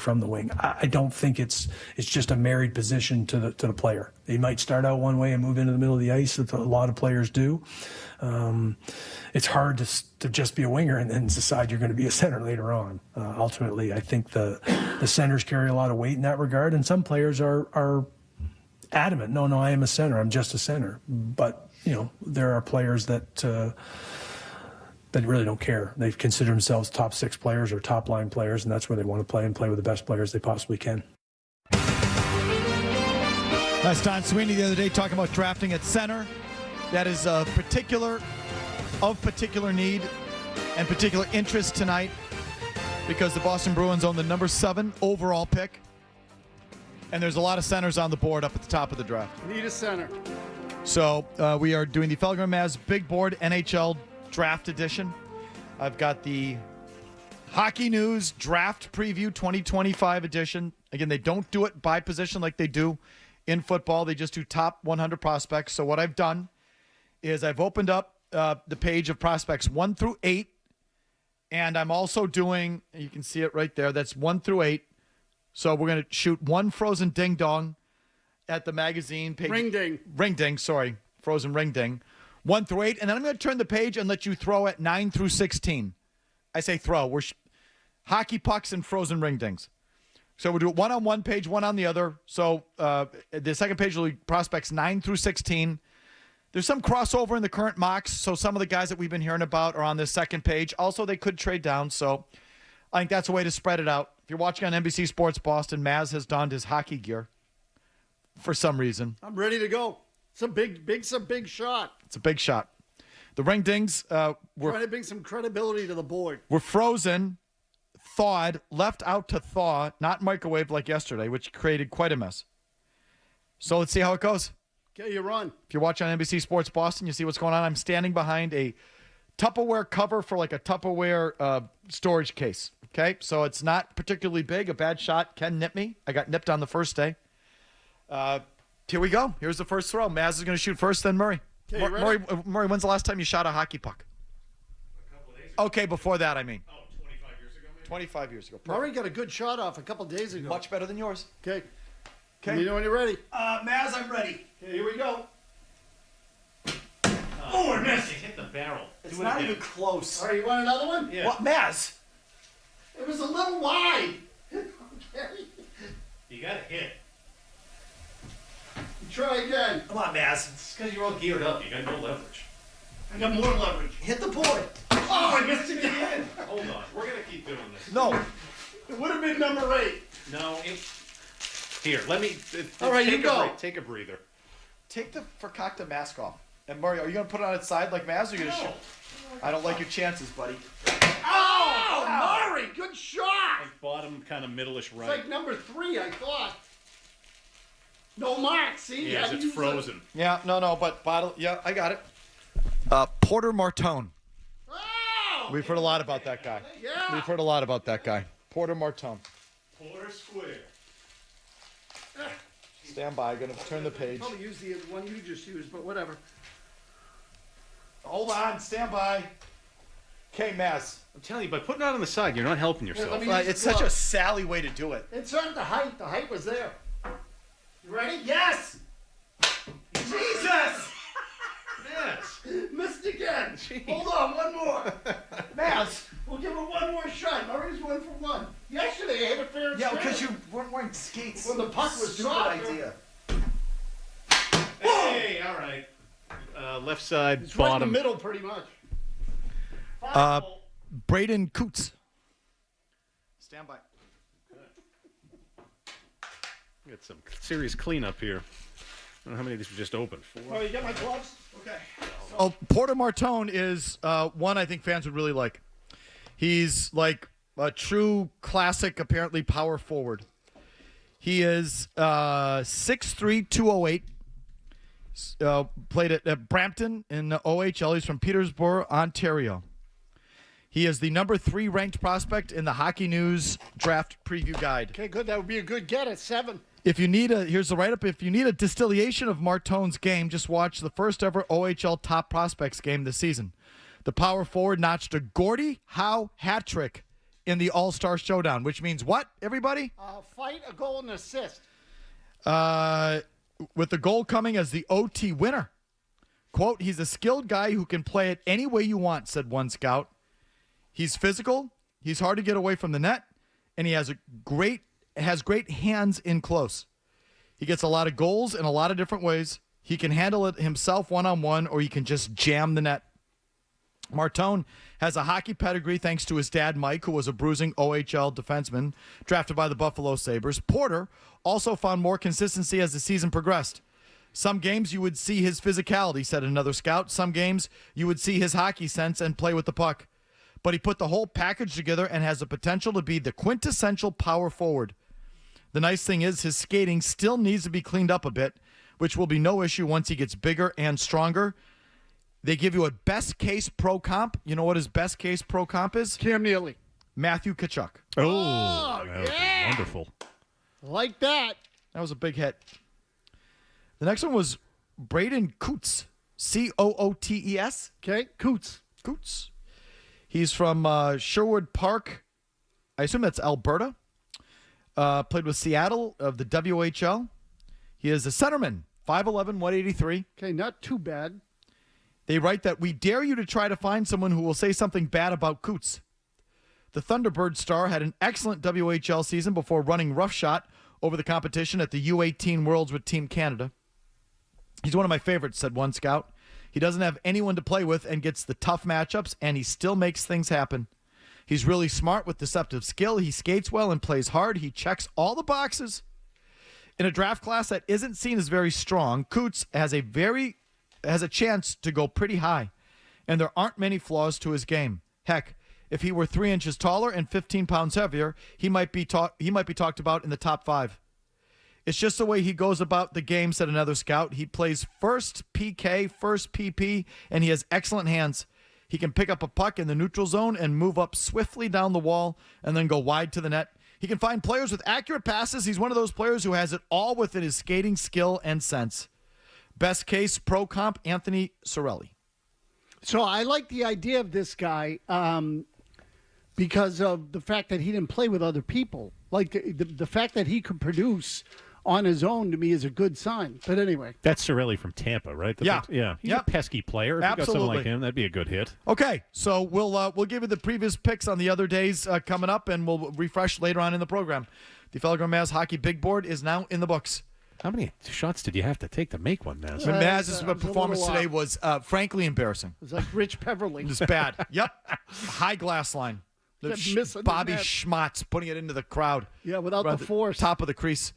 from the wing. I don't think it's just a married position to the player. They might start out one way and move into the middle of the ice, that a lot of players do. It's hard to just be a winger and then decide you're going to be a center later on. Ultimately, I think the centers carry a lot of weight in that regard, and some players are adamant, no, I am a center, I'm just a center. But, there are players that really don't care. They consider themselves top 6 players or top line players, and that's where they want to play and play with the best players they possibly can. That's Don Sweeney the other day talking about drafting at center. That is of particular need and particular interest tonight because the Boston Bruins own the number 7 overall pick. And there's a lot of centers on the board up at the top of the draft. Need a center. So we are doing the Felger and Mazz Big Board NHL Draft Edition. I've got the Hockey News Draft Preview 2025 edition. Again, they don't do it by position like they do in football. They just do top 100 prospects. So what I've done is I've opened up the page of prospects 1 through 8. And I'm also doing, you can see it right there, that's 1 through 8. So we're going to shoot one frozen ding-dong at the magazine page. Ring ding. Ring ding, sorry. Frozen ring ding. 1 through 8. And then I'm going to turn the page and let you throw at 9 through 16. I say throw. We're hockey pucks and frozen ring dings. So we'll do it one on one page, one on the other. So the second page will be prospects 9 through 16. There's some crossover in the current mocks. So some of the guys that we've been hearing about are on this second page. Also, they could trade down. So I think that's a way to spread it out. If you're watching on NBC Sports Boston, Mazz has donned his hockey gear for some reason. I'm ready to go. It's a big shot. It's a big shot. The ring dings trying to bring some credibility to the board. We're frozen, thawed, left out to thaw, not microwaved like yesterday, which created quite a mess. So let's see how it goes. Okay, you run. If you're watching on NBC Sports Boston, you see what's going on. I'm standing behind a Tupperware cover for like a Tupperware storage case. Okay, so it's not particularly big. A bad shot can nip me. I got nipped on the first day. Here we go. Here's the first throw. Mazz is going to shoot first, then Murray. Okay, Murray, when's the last time you shot a hockey puck? A couple of days ago. Okay, before that, I mean. Oh, 25 years ago, maybe? 25 years ago. Murray got a good shot off a couple days ago. Much better than yours. Okay. Okay. Let me know when you're ready. Mazz, I'm ready. Okay, here we go. Oh, I missed. It hit the barrel. It's Do it not again. even close. All right, you want another one? Yeah. What, Mazz? It was a little wide. Okay. You got to hit. Try again. Come on, Mazz. It's because you're all geared up. You got no leverage. I got more leverage. Hit the board. Oh, I missed it again. Hold on. We're going to keep doing this. No. It would have been number 8. No. Here, let me. All right, take you go. Take a breather. Take the Fakakta mask off. And Murray, are you going to put it on its side like Mazz or are you going to shoot? I don't like your chances, buddy. Oh, wow. Murray, good shot. Like bottom, kind of middleish right. It's like number 3, I thought. No mark, see? Yes, it's frozen. Yeah, no, but bottle. Yeah, I got it. Porter Martone. Oh! We've heard a lot about that guy. Yeah. We've heard a lot about that guy. Porter Martone. Porter Square. Stand by. Going to turn the page. Probably use the one you just used, but whatever. Hold on. Stand by. Okay, Mazz. I'm telling you, by putting it on the side, you're not helping yourself. let me- use It's the such a glove. Sally way to do it. It's on the height. The height was there. You ready? Yes! Jesus! Yes. Missed again. Jeez. Hold on, one more. Mazz. We'll give it one more shot. Murray's 1 for 1. Yesterday I hit a fair and Yeah, square. because you weren't wearing skates. When the puck was Stupid dropped. idea. Hey, all right. Left side, It's right in bottom. the middle, pretty much. Braeden Cootes. Stand by. Got some serious cleanup here. I don't know how many of these were just open. 4. Oh, you got my gloves? Okay. Oh, Porter Martone is one I think fans would really like. He's like a true classic, apparently, power forward. He is 6'3", 208. Played at Brampton in the OHL. He's from Petersburg, Ontario. He is the number 3 ranked prospect in the Hockey News Draft Preview Guide. Okay, good. That would be a good get at 7. If you need here's the write-up. If you need a distillation of Martone's game, just watch the first ever OHL Top Prospects game this season. The power forward notched a Gordie Howe hat trick in the All-Star Showdown, which means what, everybody? Fight, a goal, and assist. With the goal coming as the OT winner. Quote, he's a skilled guy who can play it any way you want, said one scout. He's physical, he's hard to get away from the net, and he has great hands in close. He gets a lot of goals in a lot of different ways. He can handle it himself one-on-one, or he can just jam the net. Martone has a hockey pedigree thanks to his dad, Mike, who was a bruising OHL defenseman drafted by the Buffalo Sabres. Porter also found more consistency as the season progressed. Some games you would see his physicality, said another scout. Some games you would see his hockey sense and play with the puck. But he put the whole package together and has the potential to be the quintessential power forward. The nice thing is his skating still needs to be cleaned up a bit, which will be no issue once he gets bigger and stronger. They give you a best case pro comp. You know what his best case pro comp is? Cam Neely. Matthew Tkachuk. Oh, that was yeah. wonderful. Like that. That was a big hit. The next one was Braeden Cootes. Cootes. Okay, Cootes. Cootes. He's from Sherwood Park. I assume that's Alberta. Played with Seattle of the WHL. He is a centerman, 5'11", 183. Okay, not too bad. They write that we dare you to try to find someone who will say something bad about Cootes. The Thunderbird star had an excellent WHL season before running roughshod over the competition at the U18 Worlds with Team Canada. He's one of my favorites, said one scout. He doesn't have anyone to play with and gets the tough matchups, and he still makes things happen. He's really smart with deceptive skill. He skates well and plays hard. He checks all the boxes. In a draft class that isn't seen as very strong, Cootes has a chance to go pretty high, and there aren't many flaws to his game. Heck, if he were 3 inches taller and 15 pounds heavier, he might be talked about in the top 5. It's just the way he goes about the game, said another scout. He plays first PK, first PP, and he has excellent hands. He can pick up a puck in the neutral zone and move up swiftly down the wall and then go wide to the net. He can find players with accurate passes. He's one of those players who has it all within his skating skill and sense. Best case pro comp, Anthony Cirelli. So I like the idea of this guy because of the fact that he didn't play with other people. Like the fact that he could produce on his own, to me, is a good sign. But anyway. That's Cirelli from Tampa, right? Yeah. He's a pesky player. If you got someone like him, that'd be a good hit. Okay, so we'll give you the previous picks on the other days coming up, and we'll refresh later on in the program. The Felger and Mazz Hockey Big Board is now in the books. How many shots did you have to take to make one, Mazz? Mazz's performance today was frankly embarrassing. It was like Rich Peverly. It was bad. Yep. High glass line. Kept missing the Bobby net. Schmatz putting it into the crowd. Yeah, without the force. Top of the crease.